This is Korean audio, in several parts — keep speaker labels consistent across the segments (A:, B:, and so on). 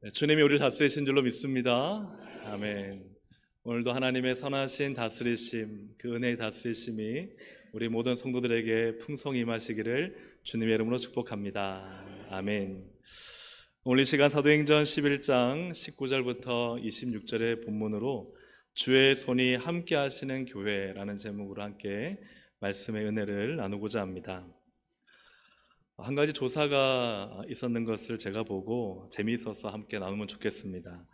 A: 주님이 우리를 다스리신 줄로 믿습니다. 아멘. 오늘도 하나님의 선하신 다스리심, 그 은혜의 다스리심이 우리 모든 성도들에게 풍성히 임하시기를 주님의 이름으로 축복합니다. 아멘. 오늘 이 시간 사도행전 11장 19절부터 26절의 본문으로 주의 손이 함께 하시는 교회라는 제목으로 함께 말씀의 은혜를 나누고자 합니다. 한 가지 조사가 있었는 것을 제가 보고 재미있어서 함께 나누면 좋겠습니다.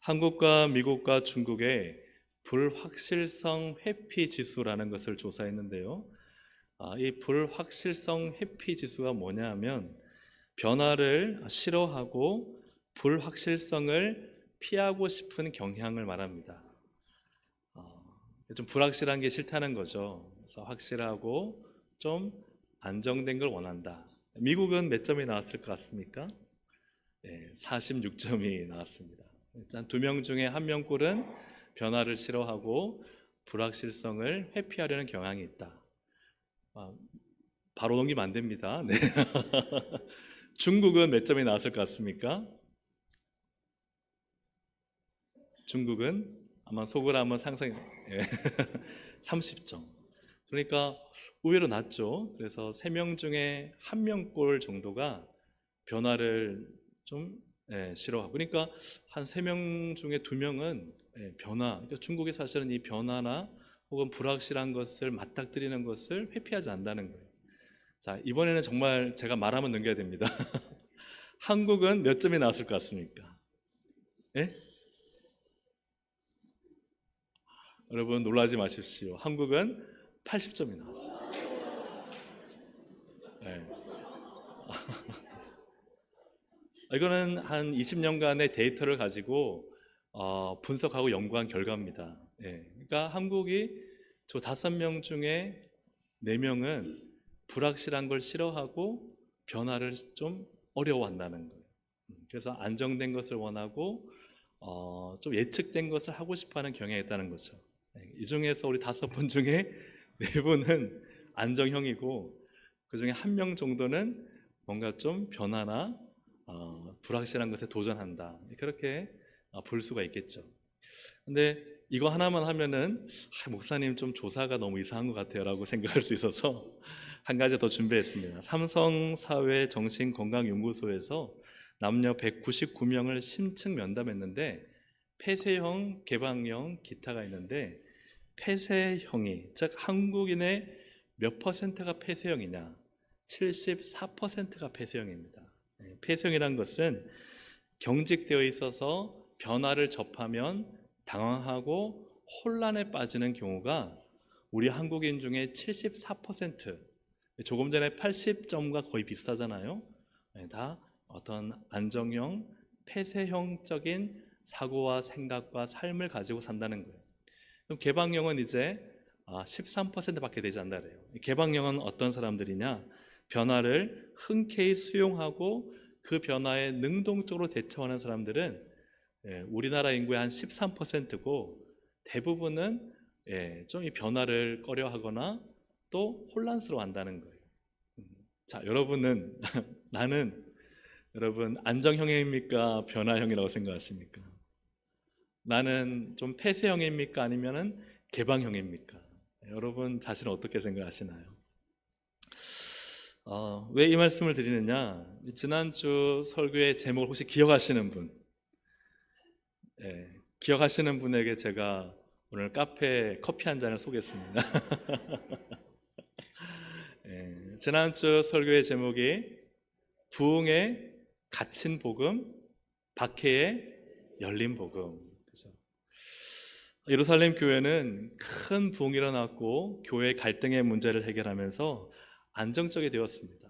A: 한국과 미국과 중국의 불확실성 회피 지수라는 것을 조사했는데요. 이 불확실성 회피 지수가 뭐냐 하면 변화를 싫어하고 불확실성을 피하고 싶은 경향을 말합니다. 좀 불확실한 게 싫다는 거죠. 그래서 확실하고 좀 안정된 걸 원한다. 미국은 몇 점이 나왔을 것 같습니까? 46점이 나왔습니다. 일단 2명 중에 1명 꼴은 변화를 싫어하고 불확실성을 회피하려는 경향이 있다. 바로 넘기면 안 됩니다. 네. 중국은 몇 점이 나왔을 것 같습니까? 중국은 아마 속으로 한번 상상해 30점. 그러니까 의외로 낮죠. 그래서 3명 중에 1명 꼴 정도가 변화를 좀 싫어하고, 그러니까 한 3명 중에 2명은 변화, 그러니까 중국이 사실은 이 변화나 혹은 불확실한 것을 맞닥뜨리는 것을 회피하지 않는다는 거예요. 자, 이번에는 정말 제가 말하면 넘겨야 됩니다. 한국은 몇 점이 나왔을 것 같습니까? 예? 여러분 놀라지 마십시오. 한국은 80점이 나왔어요. 네. 이거는 한 20년간의 데이터를 가지고 분석하고 연구한 결과입니다. 그러니까 한국이 저 5명 중에 4명은 불확실한 걸 싫어하고 변화를 좀 어려워한다는 거예요. 그래서 안정된 것을 원하고 좀 예측된 것을 하고 싶어하는 경향이 있다는 거죠. 이 중에서 우리 5분 중에 4분은 안정형이고, 그 중에 1명 정도는 뭔가 좀 변화나 불확실한 것에 도전한다. 그렇게 볼 수가 있겠죠. 근데 이거 하나만 하면은 목사님 좀 조사가 너무 이상한 것 같아요 라고 생각할 수 있어서 한 가지 더 준비했습니다. 삼성사회정신건강연구소에서 남녀 199명을 심층 면담했는데 폐쇄형, 개방형, 기타가 있는데 폐쇄형이, 즉 한국인의 몇 퍼센트가 폐쇄형이냐? 74%가 폐쇄형입니다. 폐쇄형이란 것은 경직되어 있어서 변화를 접하면 당황하고 혼란에 빠지는 경우가 우리 한국인 중에 74%, 조금 전에 80점과 거의 비슷하잖아요. 다 어떤 안정형, 폐쇄형적인 사고와 생각과 삶을 가지고 산다는 거예요. 그럼 개방형은 이제 13%밖에 되지 않는다 그래요. 개방형은 어떤 사람들이냐? 변화를 흔쾌히 수용하고 그 변화에 능동적으로 대처하는 사람들은 우리나라 인구의 한 13%고, 대부분은 좀 이 변화를 꺼려하거나 또 혼란스러워한다는 거예요. 자, 여러분은 여러분 안정형입니까? 변화형이라고 생각하십니까? 나는 좀 폐쇄형입니까? 아니면은 개방형입니까? 여러분 자신은 어떻게 생각하시나요? 왜 이 말씀을 드리느냐? 지난주 설교의 제목을 혹시 기억하시는 분? 기억하시는 분에게 제가 오늘 카페 커피 한 잔을 쏘겠습니다. 지난주 설교의 제목이 부흥의 갇힌 복음, 박해의 열린 복음. 그렇죠? 예루살렘 교회는 큰 부흥이 일어났고 교회 갈등의 문제를 해결하면서 안정적이 되었습니다.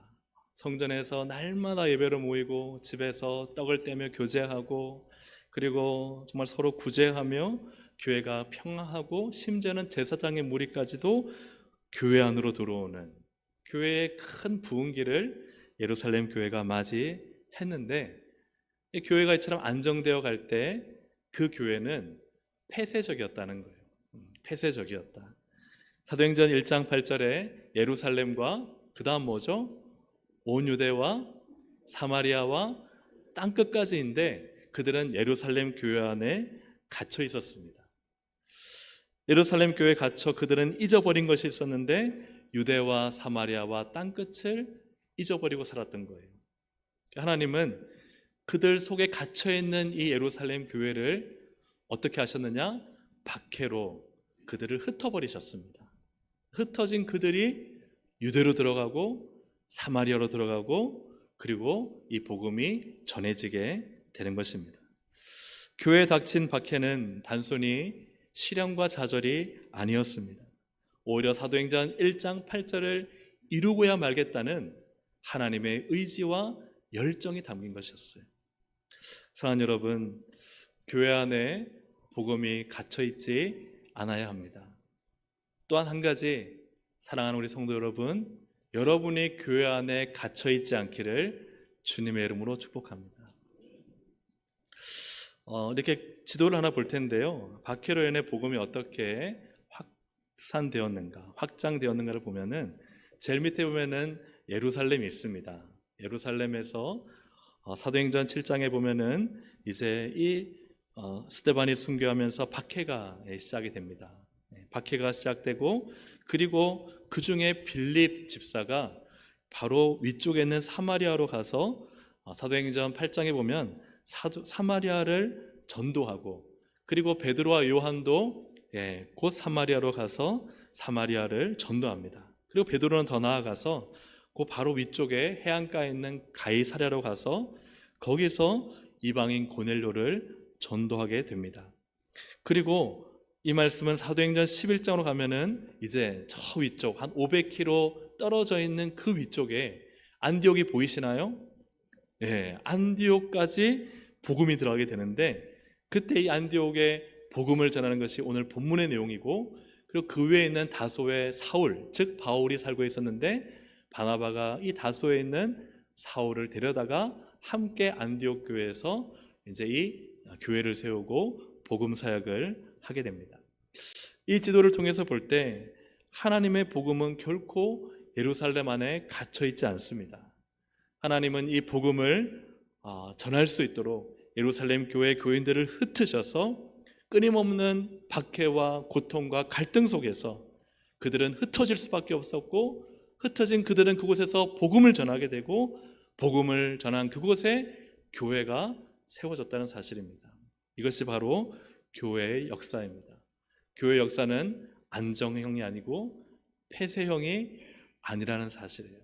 A: 성전에서 날마다 예배로 모이고 집에서 떡을 떼며 교제하고, 그리고 정말 서로 구제하며 교회가 평화하고, 심지어는 제사장의 무리까지도 교회 안으로 들어오는 교회의 큰 부흥기를 예루살렘 교회가 맞이했는데, 이 교회가 이처럼 안정되어 갈 때 그 교회는 폐쇄적이었다는 거예요. 폐쇄적이었다. 사도행전 1장 8절에 예루살렘과 그 다음 뭐죠? 온 유대와 사마리아와 땅끝까지인데 그들은 예루살렘 교회 안에 갇혀 있었습니다. 예루살렘 교회에 갇혀 그들은 잊어버린 것이 있었는데 유대와 사마리아와 땅끝을 잊어버리고 살았던 거예요. 하나님은 그들 속에 갇혀있는 이 예루살렘 교회를 어떻게 하셨느냐? 박해로 그들을 흩어버리셨습니다. 흩어진 그들이 유대로 들어가고 사마리아로 들어가고 그리고 이 복음이 전해지게 되는 것입니다. 교회에 닥친 박해는 단순히 시련과 좌절이 아니었습니다. 오히려 사도행전 1장 8절을 이루고야 말겠다는 하나님의 의지와 열정이 담긴 것이었어요. 사랑하는 여러분, 교회 안에 복음이 갇혀있지 않아야 합니다. 또한 한 가지, 사랑하는 우리 성도 여러분, 여러분이 교회 안에 갇혀있지 않기를 주님의 이름으로 축복합니다. 이렇게 지도를 하나 볼 텐데요, 박해로 인해 복음이 어떻게 확장되었는가를 보면은 제일 밑에 보면은 예루살렘이 있습니다. 예루살렘에서 사도행전 7장에 보면은 이제 이 스데반이 순교하면서 박해가 시작이 됩니다. 박해가 시작되고 그리고 그 중에 빌립 집사가 바로 위쪽에 있는 사마리아로 가서 사도행전 8장에 보면 사마리아를 전도하고 그리고 베드로와 요한도 곧 사마리아로 가서 사마리아를 전도합니다. 그리고 베드로는 더 나아가서 그 바로 위쪽에 해안가에 있는 가이사랴로 가서 거기서 이방인 고넬료를 전도하게 됩니다. 그리고 이 말씀은 사도행전 11장으로 가면은 이제 저 위쪽 한 500km 떨어져 있는 그 위쪽에 안디옥이 보이시나요? 안디옥까지 복음이 들어가게 되는데 그때 이 안디옥에 복음을 전하는 것이 오늘 본문의 내용이고 그리고 그 외에 있는 다소의 사울, 즉 바울이 살고 있었는데 바나바가 이 다소에 있는 사울을 데려다가 함께 안디옥 교회에서 이제 이 교회를 세우고 복음 사역을 하게 됩니다. 이 지도를 통해서 볼 때 하나님의 복음은 결코 예루살렘 안에 갇혀 있지 않습니다. 하나님은 이 복음을 전할 수 있도록 예루살렘 교회 교인들을 흩으셔서 끊임없는 박해와 고통과 갈등 속에서 그들은 흩어질 수밖에 없었고 흩어진 그들은 그곳에서 복음을 전하게 되고 복음을 전한 그곳에 교회가 세워졌다는 사실입니다. 이것이 바로 교회의 역사입니다. 교회의 역사는 안정형이 아니고 폐쇄형이 아니라는 사실이에요.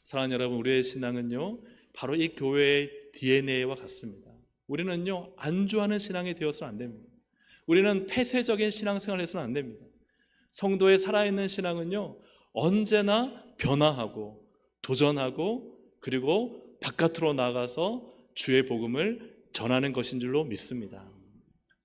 A: 사랑하는 여러분, 우리의 신앙은요 바로 이 교회의 DNA와 같습니다. 우리는요 안주하는 신앙이 되어서는 안 됩니다. 우리는 폐쇄적인 신앙생활을 해서는 안 됩니다. 성도의 살아있는 신앙은요 언제나 변화하고 도전하고 그리고 바깥으로 나가서 주의 복음을 전하는 것인 줄로 믿습니다.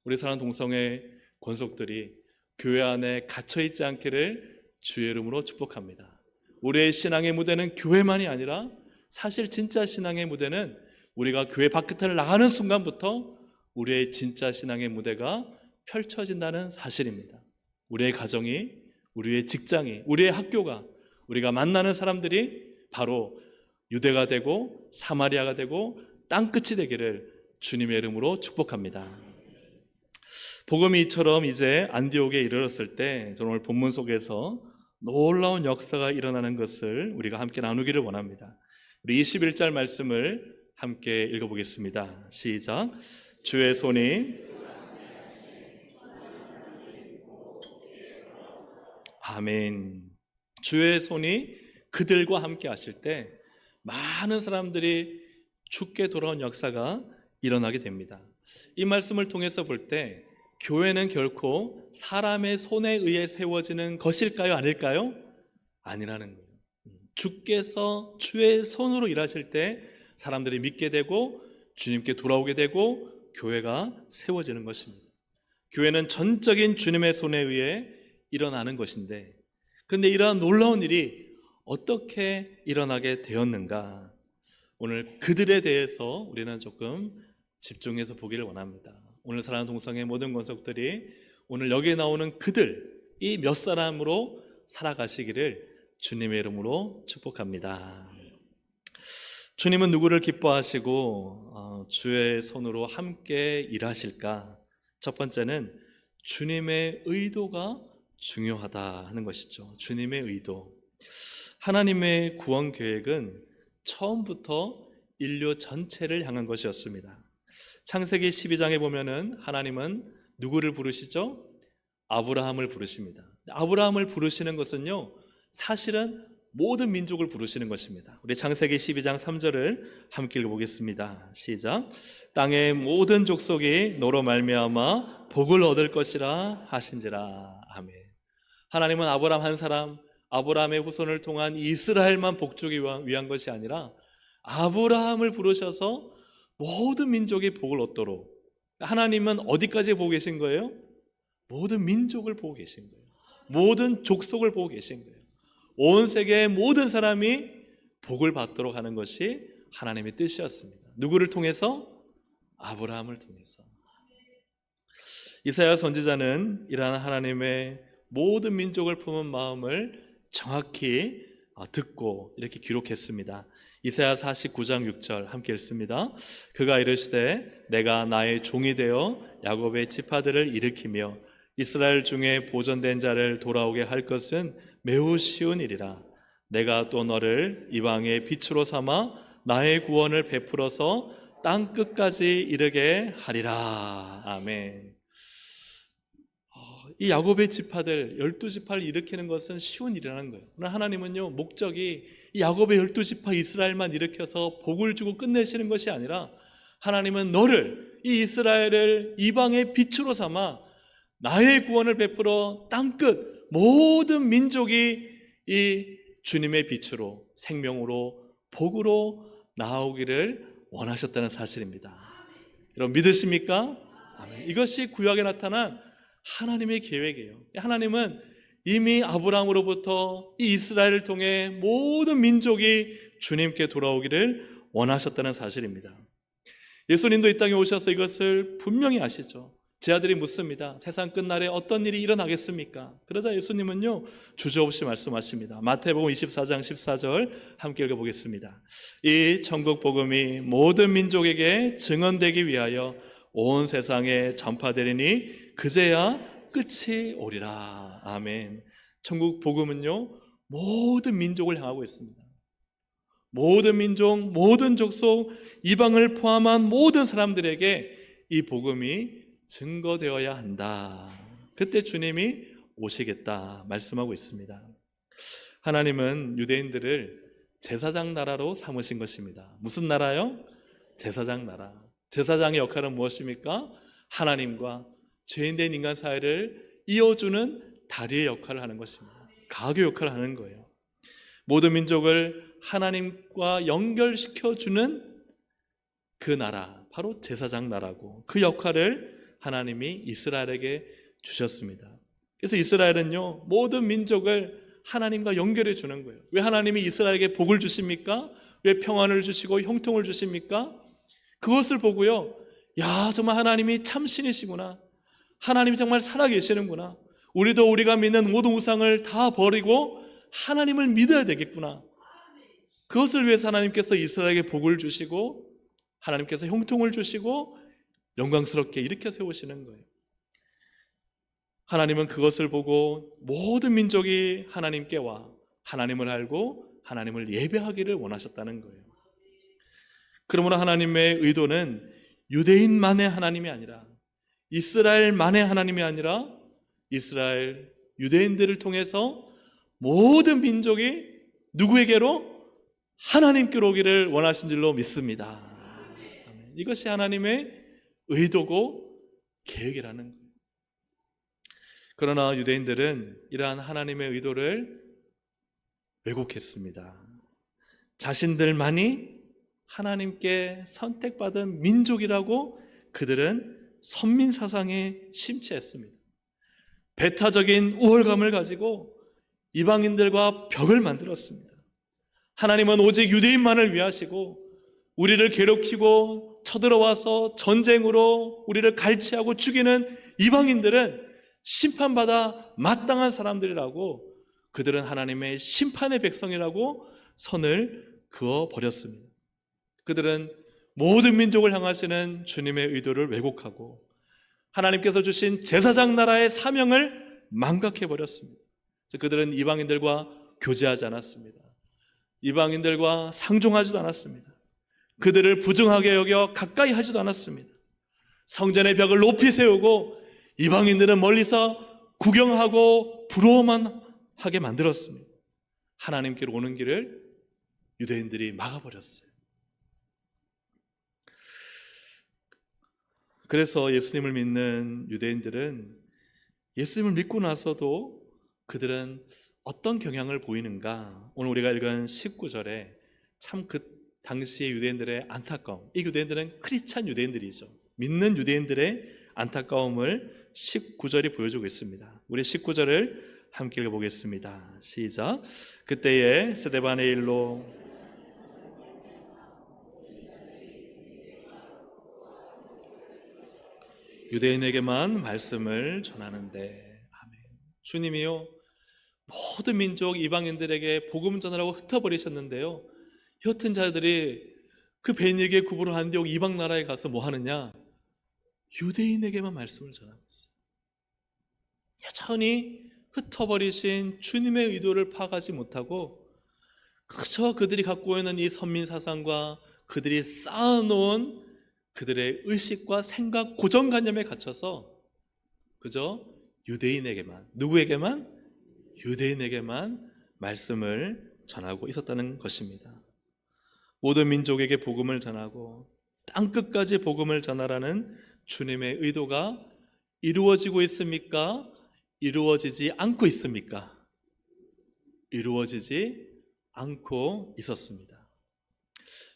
A: 우리 사랑하는 동성애 권속들이 교회 안에 갇혀있지 않기를 주의 이름으로 축복합니다. 우리의 신앙의 무대는 교회만이 아니라 사실 진짜 신앙의 무대는 우리가 교회 바깥을 나가는 순간부터 우리의 진짜 신앙의 무대가 펼쳐진다는 사실입니다. 우리의 가정이, 우리의 직장이, 우리의 학교가, 우리가 만나는 사람들이 바로 유대가 되고 사마리아가 되고 땅끝이 되기를 주님의 이름으로 축복합니다. 복음이 이처럼 이제 안디옥에 이르렀을 때 저는 오늘 본문 속에서 놀라운 역사가 일어나는 것을 우리가 함께 나누기를 원합니다. 우리 21절 말씀을 함께 읽어보겠습니다. 시작. 주의 손이 아멘. 주의 손이 그들과 함께 하실 때 많은 사람들이 죽게 돌아온 역사가 일어나게 됩니다. 이 말씀을 통해서 볼 때 교회는 결코 사람의 손에 의해 세워지는 것일까요? 아닐까요? 아니라는 거예요. 주께서 주의 손으로 일하실 때 사람들이 믿게 되고 주님께 돌아오게 되고 교회가 세워지는 것입니다. 교회는 전적인 주님의 손에 의해 일어나는 것인데 그런데 이러한 놀라운 일이 어떻게 일어나게 되었는가? 오늘 그들에 대해서 우리는 조금 집중해서 보기를 원합니다. 오늘 사랑하는 동성의 모든 권속들이 오늘 여기에 나오는 그들, 이 몇 사람으로 살아가시기를 주님의 이름으로 축복합니다. 주님은 누구를 기뻐하시고 주의 손으로 함께 일하실까? 첫 번째는 주님의 의도가 중요하다 하는 것이죠. 주님의 의도. 하나님의 구원 계획은 처음부터 인류 전체를 향한 것이었습니다. 창세기 12장에 보면은 하나님은 누구를 부르시죠? 아브라함을 부르십니다. 아브라함을 부르시는 것은요, 사실은 모든 민족을 부르시는 것입니다. 우리 창세기 12장 3절을 함께 읽어보겠습니다. 시작. 땅의 모든 족속이 너로 말미암아 복을 얻을 것이라 하신지라. 아멘. 하나님은 아브라함 한 사람, 아브라함의 후손을 통한 이스라엘만 복주기 위한 것이 아니라 아브라함을 부르셔서 모든 민족이 복을 얻도록. 하나님은 어디까지 보고 계신 거예요? 모든 민족을 보고 계신 거예요. 모든 족속을 보고 계신 거예요. 온 세계의 모든 사람이 복을 받도록 하는 것이 하나님의 뜻이었습니다. 누구를 통해서? 아브라함을 통해서. 이사야 선지자는 이러한 하나님의 모든 민족을 품은 마음을 정확히 듣고 이렇게 기록했습니다. 이사야 49장 6절 함께 읽습니다. 그가 이르시되 내가 나의 종이 되어 야곱의 지파들을 일으키며 이스라엘 중에 보존된 자를 돌아오게 할 것은 매우 쉬운 일이라. 내가 또 너를 이방의 빛으로 삼아 나의 구원을 베풀어서 땅 끝까지 이르게 하리라. 아멘. 이 야곱의 지파들 12지파를 일으키는 것은 쉬운 일이라는 거예요. 그러나 하나님은요, 목적이 이 야곱의 12지파 이스라엘만 일으켜서 복을 주고 끝내시는 것이 아니라 하나님은 너를, 이 이스라엘을 이방의 빛으로 삼아 나의 구원을 베풀어 땅끝 모든 민족이 이 주님의 빛으로, 생명으로, 복으로 나오기를 원하셨다는 사실입니다. 여러분 믿으십니까? 아멘. 이것이 구약에 나타난 하나님의 계획이에요. 하나님은 이미 아브라함으로부터 이 이스라엘을 통해 모든 민족이 주님께 돌아오기를 원하셨다는 사실입니다. 예수님도 이 땅에 오셔서 이것을 분명히 아시죠. 제 아들이 묻습니다. 세상 끝날에 어떤 일이 일어나겠습니까? 그러자 예수님은요, 주저없이 말씀하십니다. 마태복음 24장 14절 함께 읽어보겠습니다. 이 천국 복음이 모든 민족에게 증언되기 위하여 온 세상에 전파되리니 그제야 끝이 오리라. 아멘. 천국 복음은요, 모든 민족을 향하고 있습니다. 모든 민족, 모든 족속, 이방을 포함한 모든 사람들에게 이 복음이 증거되어야 한다. 그때 주님이 오시겠다 말씀하고 있습니다. 하나님은 유대인들을 제사장 나라로 삼으신 것입니다. 무슨 나라요? 제사장 나라. 제사장의 역할은 무엇입니까? 하나님과 죄인된 인간 사이를 이어주는 다리의 역할을 하는 것입니다. 가교 역할을 하는 거예요. 모든 민족을 하나님과 연결시켜주는 그 나라, 바로 제사장 나라고, 그 역할을 하나님이 이스라엘에게 주셨습니다. 그래서 이스라엘은요, 모든 민족을 하나님과 연결해 주는 거예요. 왜 하나님이 이스라엘에게 복을 주십니까? 왜 평안을 주시고 형통을 주십니까? 그것을 보고요, 야, 정말 하나님이 참신이시구나. 하나님이 정말 살아계시는구나. 우리도 우리가 믿는 모든 우상을 다 버리고 하나님을 믿어야 되겠구나. 그것을 위해서 하나님께서 이스라엘에게 복을 주시고 하나님께서 형통을 주시고 영광스럽게 일으켜 세우시는 거예요. 하나님은 그것을 보고 모든 민족이 하나님께 와 하나님을 알고 하나님을 예배하기를 원하셨다는 거예요. 그러므로 하나님의 의도는 유대인만의 하나님이 아니라, 이스라엘만의 하나님이 아니라 이스라엘 유대인들을 통해서 모든 민족이 누구에게로? 하나님께로 오기를 원하신 줄로 믿습니다. 이것이 하나님의 의도고 계획이라는 거예요. 그러나 유대인들은 이러한 하나님의 의도를 왜곡했습니다. 자신들만이 하나님께 선택받은 민족이라고 그들은 선민 사상에 심취했습니다. 배타적인 우월감을 가지고 이방인들과 벽을 만들었습니다. 하나님은 오직 유대인만을 위하시고 우리를 괴롭히고 쳐들어와서 전쟁으로 우리를 갈취하고 죽이는 이방인들은 심판받아 마땅한 사람들이라고, 그들은 하나님의 심판의 백성이라고 선을 그어버렸습니다. 그들은 모든 민족을 향하시는 주님의 의도를 왜곡하고 하나님께서 주신 제사장 나라의 사명을 망각해버렸습니다. 그들은 이방인들과 교제하지 않았습니다. 이방인들과 상종하지도 않았습니다. 그들을 부정하게 여겨 가까이 하지도 않았습니다. 성전의 벽을 높이 세우고 이방인들은 멀리서 구경하고 부러워만 하게 만들었습니다. 하나님께로 오는 길을 유대인들이 막아버렸어요. 그래서 예수님을 믿는 유대인들은 예수님을 믿고 나서도 그들은 어떤 경향을 보이는가? 오늘 우리가 읽은 19절에 참 그 당시의 유대인들의 안타까움, 이 유대인들은 크리스찬 유대인들이죠. 믿는 유대인들의 안타까움을 19절이 보여주고 있습니다. 우리 19절을 함께 읽어보겠습니다. 시작. 그때에 스데반의 일로 유대인에게만 말씀을 전하는데, 아멘. 주님이요 모든 민족 이방인들에게 복음 전하라고 흩어버리셨는데요, 흩은 자들이 그 베니게 구브로 안디옥 이방 나라에 가서 뭐 하느냐? 유대인에게만 말씀을 전하고 있어요. 여전히 흩어버리신 주님의 의도를 파악하지 못하고 그저 그들이 갖고 있는 이 선민 사상과 그들이 쌓아놓은 그들의 의식과 생각, 고정관념에 갇혀서 그저 유대인에게만, 누구에게만? 유대인에게만 말씀을 전하고 있었다는 것입니다. 모든 민족에게 복음을 전하고 땅끝까지 복음을 전하라는 주님의 의도가 이루어지고 있습니까? 이루어지지 않고 있습니까? 이루어지지 않고 있었습니다.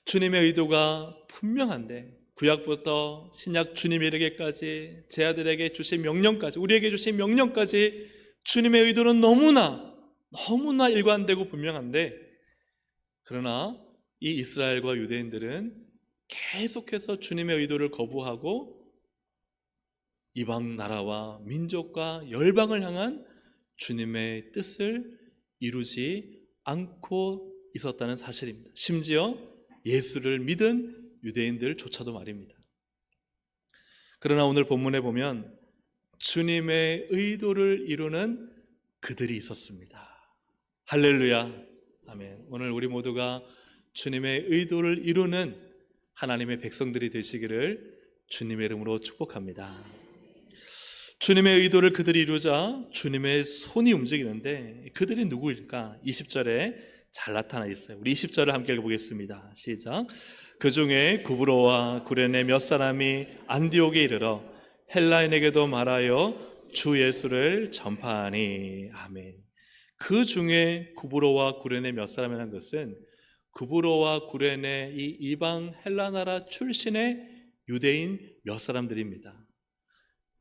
A: 주님의 의도가 분명한데 구약부터 신약 주님이 이르기까지 제 아들에게 주신 명령까지, 우리에게 주신 명령까지 주님의 의도는 너무나 일관되고 분명한데, 그러나 이 이스라엘과 유대인들은 계속해서 주님의 의도를 거부하고 이방 나라와 민족과 열방을 향한 주님의 뜻을 이루지 않고 있었다는 사실입니다. 심지어 예수를 믿은 유대인들조차도 말입니다. 그러나 오늘 본문에 보면 주님의 의도를 이루는 그들이 있었습니다. 할렐루야, 아멘. 오늘 우리 모두가 주님의 의도를 이루는 하나님의 백성들이 되시기를 주님의 이름으로 축복합니다. 주님의 의도를 그들이 이루자 주님의 손이 움직이는데 그들이 누구일까? 20절에 잘 나타나 있어요. 우리 20절을 함께 읽어보겠습니다. 시작. 그 중에 구브로와 구레네 몇 사람이 안디옥에 이르러 헬라인에게도 말하여 주 예수를 전파하니. 아멘. 그 중에 구브로와 구레네 몇 사람이라는 것은 구브로와 구레네 이 이방 헬라 나라 출신의 유대인 몇 사람들입니다.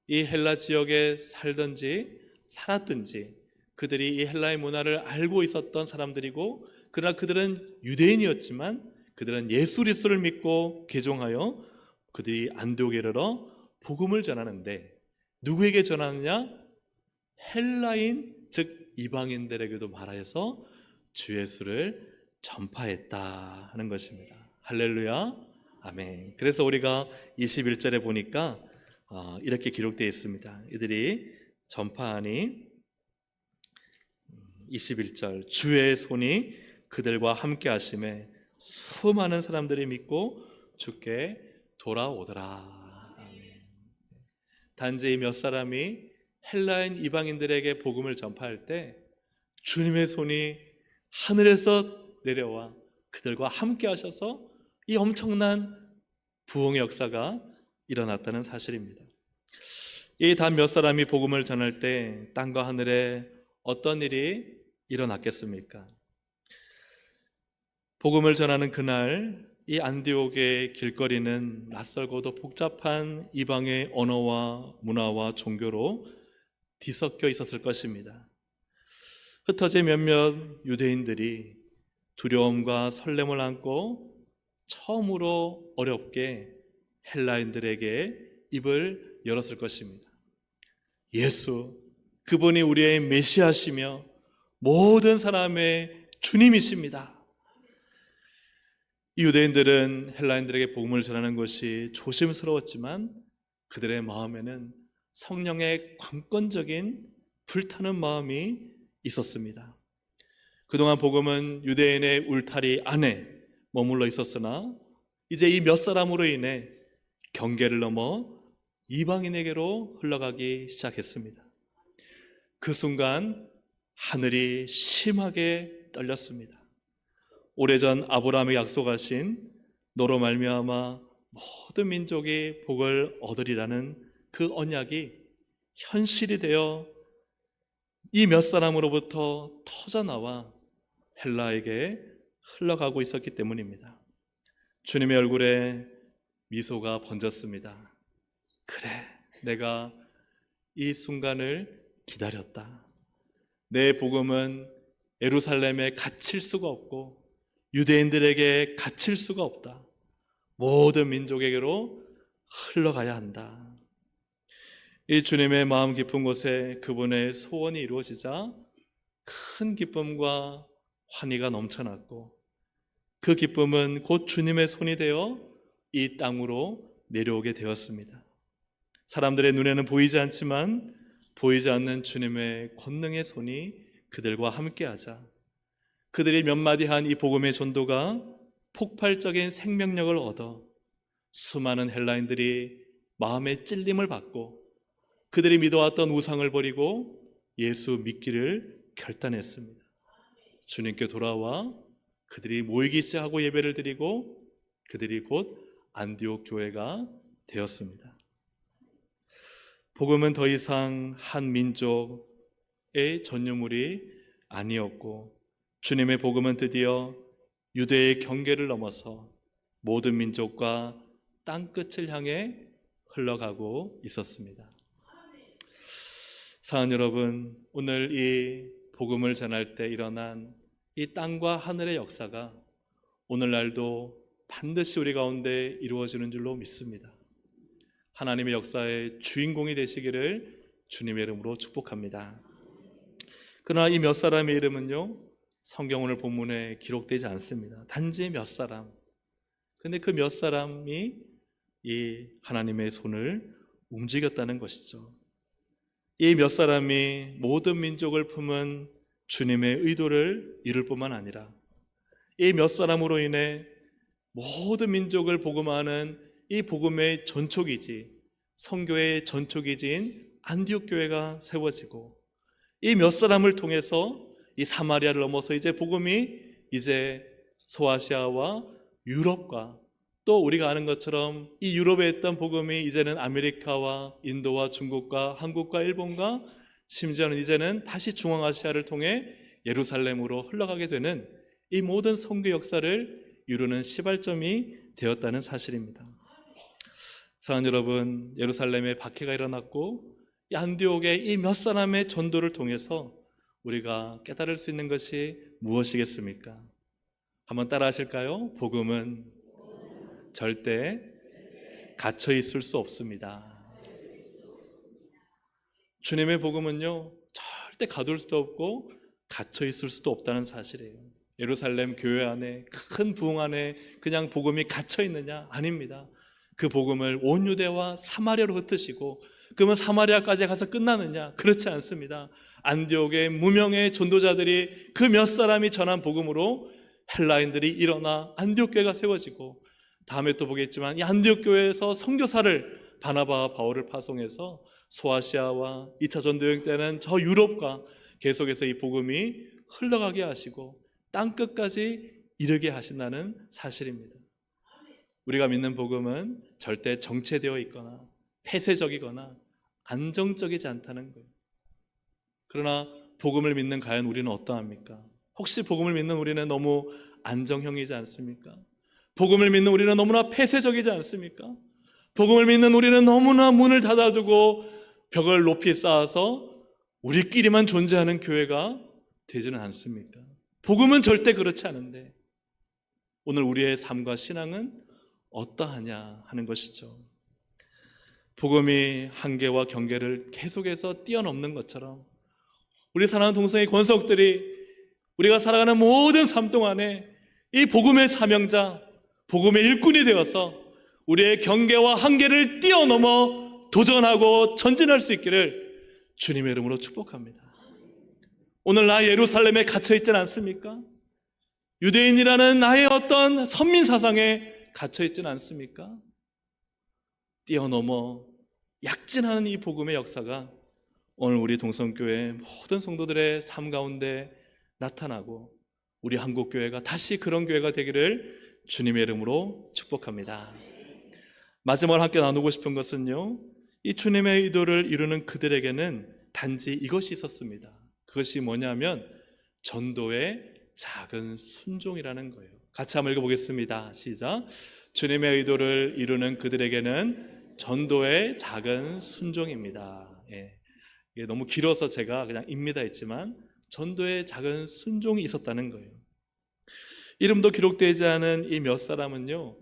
A: 이 헬라 지역에 살든지 살았든지 그들이 이 헬라의 문화를 알고 있었던 사람들이고, 그러나 그들은 유대인이었지만 그들은 예수 그리스도를 믿고 개종하여 그들이 안디옥에 이르러 복음을 전하는데, 누구에게 전하느냐? 헬라인, 즉 이방인들에게도 말하여서 주 예수를 전파했다 하는 것입니다. 할렐루야, 아멘. 그래서 우리가 21절에 보니까 이렇게 기록되어 있습니다. 이들이 전파하니 21절 주의 손이 그들과 함께 하심에 수많은 사람들이 믿고 주께 돌아오더라. 아멘. 단지 몇 사람이 헬라인 이방인들에게 복음을 전파할 때 주님의 손이 하늘에서 내려와 그들과 함께 하셔서 이 엄청난 부흥의 역사가 일어났다는 사실입니다. 이 단 몇 사람이 복음을 전할 때 땅과 하늘에 어떤 일이 일어났겠습니까? 복음을 전하는 그날 이 안디옥의 길거리는 낯설고도 복잡한 이방의 언어와 문화와 종교로 뒤섞여 있었을 것입니다. 흩어진 몇몇 유대인들이 두려움과 설렘을 안고 처음으로 어렵게 헬라인들에게 입을 열었을 것입니다. 예수, 그분이 우리의 메시아시며 모든 사람의 주님이십니다. 이 유대인들은 헬라인들에게 복음을 전하는 것이 조심스러웠지만 그들의 마음에는 성령의 관건적인 불타는 마음이 있었습니다. 그동안 복음은 유대인의 울타리 안에 머물러 있었으나 이제 이 몇 사람으로 인해 경계를 넘어 이방인에게로 흘러가기 시작했습니다. 그 순간 하늘이 심하게 떨렸습니다. 오래전 아브라함에게 약속하신 너로 말미암아 모든 민족이 복을 얻으리라는 그 언약이 현실이 되어 이 몇 사람으로부터 터져나와 헬라에게 흘러가고 있었기 때문입니다. 주님의 얼굴에 미소가 번졌습니다. 그래, 내가 이 순간을 기다렸다. 내 복음은 예루살렘에 갇힐 수가 없고 유대인들에게 갇힐 수가 없다. 모든 민족에게로 흘러가야 한다. 이 주님의 마음 깊은 곳에 그분의 소원이 이루어지자 큰 기쁨과 환희가 넘쳐났고 그 기쁨은 곧 주님의 손이 되어 이 땅으로 내려오게 되었습니다. 사람들의 눈에는 보이지 않지만 보이지 않는 주님의 권능의 손이 그들과 함께하자 그들이 몇 마디 한 이 복음의 전도가 폭발적인 생명력을 얻어 수많은 헬라인들이 마음의 찔림을 받고 그들이 믿어왔던 우상을 버리고 예수 믿기를 결단했습니다. 주님께 돌아와 그들이 모이기 시작하고 예배를 드리고 그들이 곧 안디옥 교회가 되었습니다. 복음은 더 이상 한 민족의 전유물이 아니었고 주님의 복음은 드디어 유대의 경계를 넘어서 모든 민족과 땅끝을 향해 흘러가고 있었습니다. 사랑하는 여러분, 오늘 이 복음을 전할 때 일어난 이 땅과 하늘의 역사가 오늘날도 반드시 우리 가운데 이루어지는 줄로 믿습니다. 하나님의 역사의 주인공이 되시기를 주님의 이름으로 축복합니다. 그러나 이 몇 사람의 이름은요, 성경 오늘 본문에 기록되지 않습니다. 단지 몇 사람. 근데 그 몇 사람이 이 하나님의 손을 움직였다는 것이죠. 이 몇 사람이 모든 민족을 품은 주님의 의도를 이룰 뿐만 아니라 이 몇 사람으로 인해 모든 민족을 복음하는 이 복음의 전초기지, 선교의 전초기지인 안디옥 교회가 세워지고 이 몇 사람을 통해서 이 사마리아를 넘어서 이제 복음이 이제 소아시아와 유럽과 또 우리가 아는 것처럼 이 유럽에 있던 복음이 이제는 아메리카와 인도와 중국과 한국과 일본과 심지어는 이제는 다시 중앙아시아를 통해 예루살렘으로 흘러가게 되는 이 모든 선교 역사를 이루는 시발점이 되었다는 사실입니다. 사랑하는 여러분, 예루살렘에 박해가 일어났고 이 안디옥의 이 몇 사람의 전도를 통해서 우리가 깨달을 수 있는 것이 무엇이겠습니까? 한번 따라 하실까요? 복음은 절대 갇혀 있을 수 없습니다. 주님의 복음은요, 절대 가둘 수도 없고 갇혀 있을 수도 없다는 사실이에요. 예루살렘 교회 안에, 큰 부흥 안에 그냥 복음이 갇혀 있느냐? 아닙니다. 그 복음을 온 유대와 사마리아로 흩으시고 그러면 사마리아까지 가서 끝나느냐? 그렇지 않습니다. 안디옥의 무명의 전도자들이 그 몇 사람이 전한 복음으로 헬라인들이 일어나 안디옥 교회가 세워지고 다음에 또 보겠지만 이 안디옥 교회에서 선교사를 바나바와 바울을 파송해서 소아시아와 2차 전도여행 때는 저 유럽과 계속해서 이 복음이 흘러가게 하시고 땅끝까지 이르게 하신다는 사실입니다. 우리가 믿는 복음은 절대 정체되어 있거나 폐쇄적이거나 안정적이지 않다는 거예요. 그러나 복음을 믿는 과연 우리는 어떠합니까? 혹시 복음을 믿는 우리는 너무 안정형이지 않습니까? 복음을 믿는 우리는 너무나 폐쇄적이지 않습니까? 복음을 믿는 우리는 너무나 문을 닫아두고 벽을 높이 쌓아서 우리끼리만 존재하는 교회가 되지는 않습니까? 복음은 절대 그렇지 않은데 오늘 우리의 삶과 신앙은 어떠하냐 하는 것이죠. 복음이 한계와 경계를 계속해서 뛰어넘는 것처럼 우리 사랑하는 동성의 권속들이 우리가 살아가는 모든 삶 동안에 이 복음의 사명자, 복음의 일꾼이 되어서 우리의 경계와 한계를 뛰어넘어 도전하고 전진할 수 있기를 주님의 이름으로 축복합니다. 오늘 나 예루살렘에 갇혀 있지는 않습니까? 유대인이라는 나의 어떤 선민 사상에 갇혀 있지는 않습니까? 뛰어넘어 약진하는 이 복음의 역사가 오늘 우리 동성교회 모든 성도들의 삶 가운데 나타나고 우리 한국교회가 다시 그런 교회가 되기를 주님의 이름으로 축복합니다. 마지막으로 함께 나누고 싶은 것은요, 이 주님의 의도를 이루는 그들에게는 단지 이것이 있었습니다. 그것이 뭐냐면 전도의 작은 순종이라는 거예요. 같이 한번 읽어보겠습니다. 시작. 주님의 의도를 이루는 그들에게는 전도의 작은 순종입니다. 예. 이게 너무 길어서 제가 그냥 입니다 했지만 전도의 작은 순종이 있었다는 거예요. 이름도 기록되지 않은 이 몇 사람은요,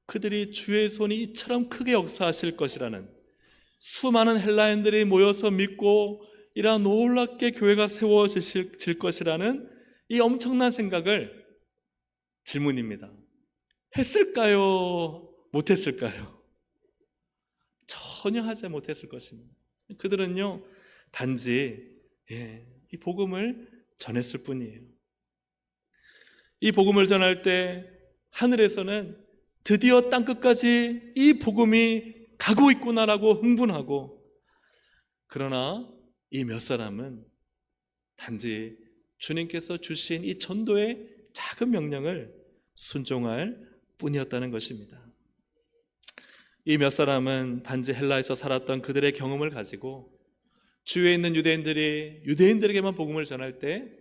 A: 그들이 주의 손이 이처럼 크게 역사하실 것이라는, 수많은 헬라인들이 모여서 믿고 이러한 놀랍게 교회가 세워질 것이라는 이 엄청난 생각을, 질문입니다, 했을까요? 못했을까요? 전혀 하지 못했을 것입니다. 그들은요 단지 이 복음을 전했을 뿐이에요. 이 복음을 전할 때 하늘에서는 드디어 땅끝까지 이 복음이 가고 있구나라고 흥분하고, 그러나 이 몇 사람은 단지 주님께서 주신 이 전도의 작은 명령을 순종할 뿐이었다는 것입니다. 이 몇 사람은 단지 헬라에서 살았던 그들의 경험을 가지고 주위에 있는 유대인들이 유대인들에게만 복음을 전할 때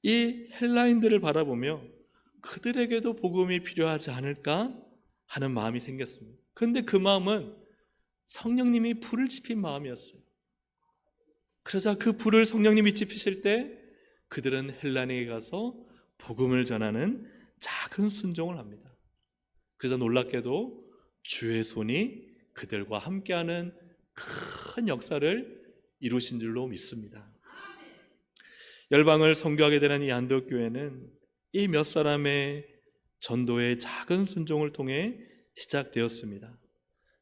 A: 이 헬라인들을 바라보며 그들에게도 복음이 필요하지 않을까 하는 마음이 생겼습니다. 그런데 그 마음은 성령님이 불을 지핀 마음이었어요. 그러자 그 불을 성령님이 지피실 때 그들은 헬라인에게 가서 복음을 전하는 작은 순종을 합니다. 그래서 놀랍게도 주의 손이 그들과 함께하는 큰 역사를 이루신 줄로 믿습니다. 열방을 선교하게 되는 이 안디옥교회는 이 몇 사람의 전도의 작은 순종을 통해 시작되었습니다.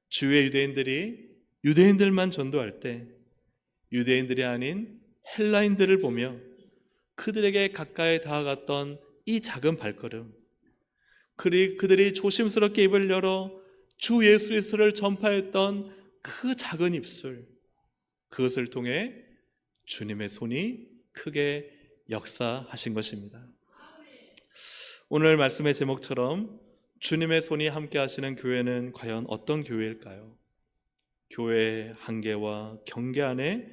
A: 주위의 유대인들이 유대인들만 전도할 때 유대인들이 아닌 헬라인들을 보며 그들에게 가까이 다가갔던 이 작은 발걸음, 그들이 조심스럽게 입을 열어 주 예수 그리스도를 전파했던 그 작은 입술, 그것을 통해 주님의 손이 크게 역사하신 것입니다. 오늘 말씀의 제목처럼 주님의 손이 함께 하시는 교회는 과연 어떤 교회일까요? 교회의 한계와 경계 안에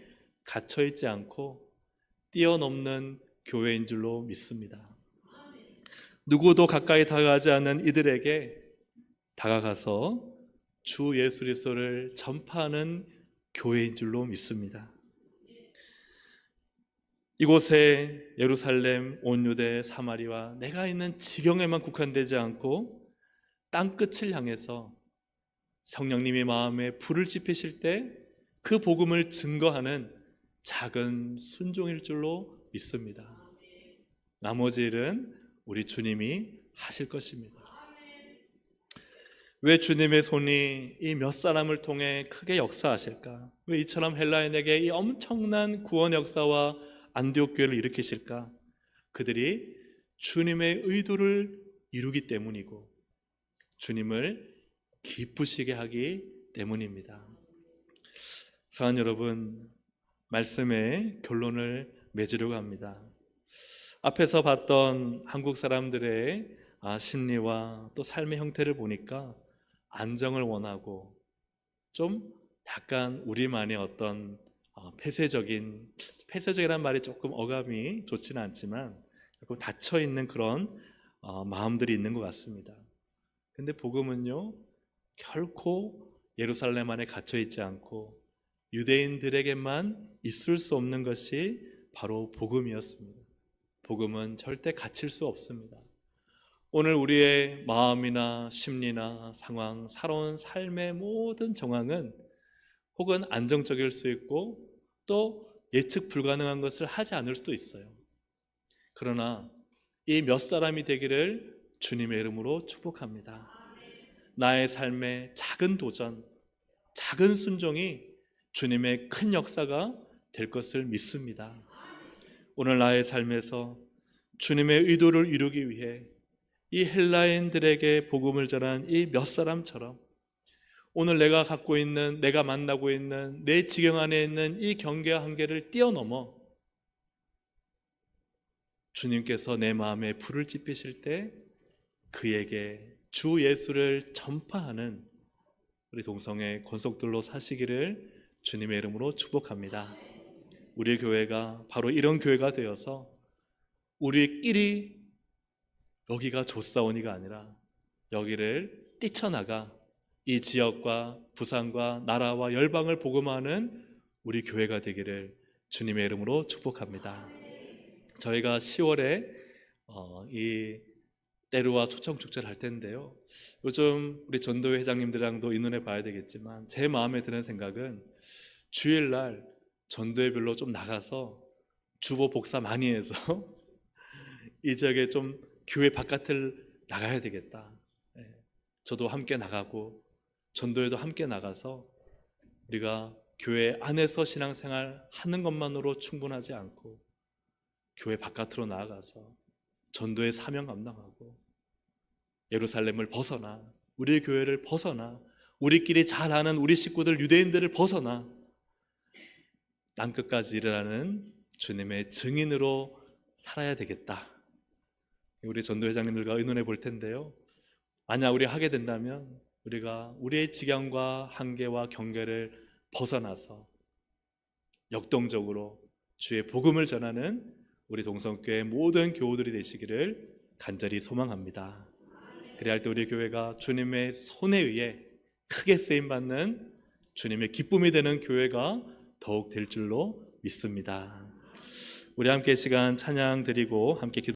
A: 갇혀있지 않고 뛰어넘는 교회인 줄로 믿습니다. 누구도 가까이 다가가지 않는 이들에게 다가가서 주 예수 그리스도를 전파하는 교회인 줄로 믿습니다. 이곳에 예루살렘, 온 유대, 사마리아, 내가 있는 지경에만 국한되지 않고 땅끝을 향해서 성령님이 마음에 불을 지피실 때 그 복음을 증거하는 작은 순종일 줄로 믿습니다. 나머지 일은 우리 주님이 하실 것입니다. 왜 주님의 손이 이 몇 사람을 통해 크게 역사하실까? 왜 이처럼 헬라인에게 이 엄청난 구원 역사와 안디옥 교회를 일으키실까? 그들이 주님의 의도를 이루기 때문이고 주님을 기쁘시게 하기 때문입니다. 사랑하는 여러분, 말씀의 결론을 맺으려고 합니다. 앞에서 봤던 한국 사람들의 심리와 또 삶의 형태를 보니까 안정을 원하고 좀 약간 우리만의 어떤 폐쇄적이라는 말이 조금 어감이 좋지는 않지만 조금 닫혀있는 그런 마음들이 있는 것 같습니다. 근데 복음은요, 결코 예루살렘 안에 갇혀있지 않고 유대인들에게만 있을 수 없는 것이 바로 복음이었습니다. 복음은 절대 갇힐 수 없습니다. 오늘 우리의 마음이나 심리나 상황, 살아온 삶의 모든 정황은 혹은 안정적일 수 있고 또 예측 불가능한 것을 하지 않을 수도 있어요. 그러나 이 몇 사람이 되기를 주님의 이름으로 축복합니다. 나의 삶의 작은 도전, 작은 순종이 주님의 큰 역사가 될 것을 믿습니다. 오늘 나의 삶에서 주님의 의도를 이루기 위해 이 헬라인들에게 복음을 전한 이 몇 사람처럼 오늘 내가 갖고 있는, 내가 만나고 있는 내 지경 안에 있는 이 경계와 한계를 뛰어넘어 주님께서 내 마음에 불을 지피실 때 그에게 주 예수를 전파하는 우리 동성의 권속들로 사시기를 주님의 이름으로 축복합니다. 우리 교회가 바로 이런 교회가 되어서 우리끼리 여기가 좋사오니가 아니라 여기를 뛰쳐나가 이 지역과 부산과 나라와 열방을 복음하는 우리 교회가 되기를 주님의 이름으로 축복합니다. 저희가 10월에 이 때루와 초청축제를 할 텐데요, 요즘 우리 전도회 회장님들이랑도 의논해 봐야 되겠지만 제 마음에 드는 생각은 주일날 전도회별로 좀 나가서 주보 복사 많이 해서 이 지역에 좀 교회 바깥을 나가야 되겠다. 저도 함께 나가고 전도회도 함께 나가서 우리가 교회 안에서 신앙생활 하는 것만으로 충분하지 않고 교회 바깥으로 나아가서 전도의 사명 감당하고 예루살렘을 벗어나, 우리 교회를 벗어나, 우리끼리 잘 아는 우리 식구들 유대인들을 벗어나 땅끝까지 일어나는 주님의 증인으로 살아야 되겠다. 우리 전도회장님들과 의논해 볼 텐데요, 만약 우리 하게 된다면 우리가 우리의 지경과 한계와 경계를 벗어나서 역동적으로 주의 복음을 전하는 우리 동성교회 모든 교우들이 되시기를 간절히 소망합니다. 그래야 할 때 우리 교회가 주님의 손에 의해 크게 쓰임받는 주님의 기쁨이 되는 교회가 더욱 될 줄로 믿습니다. 우리 함께 시간 찬양 드리고 함께 기도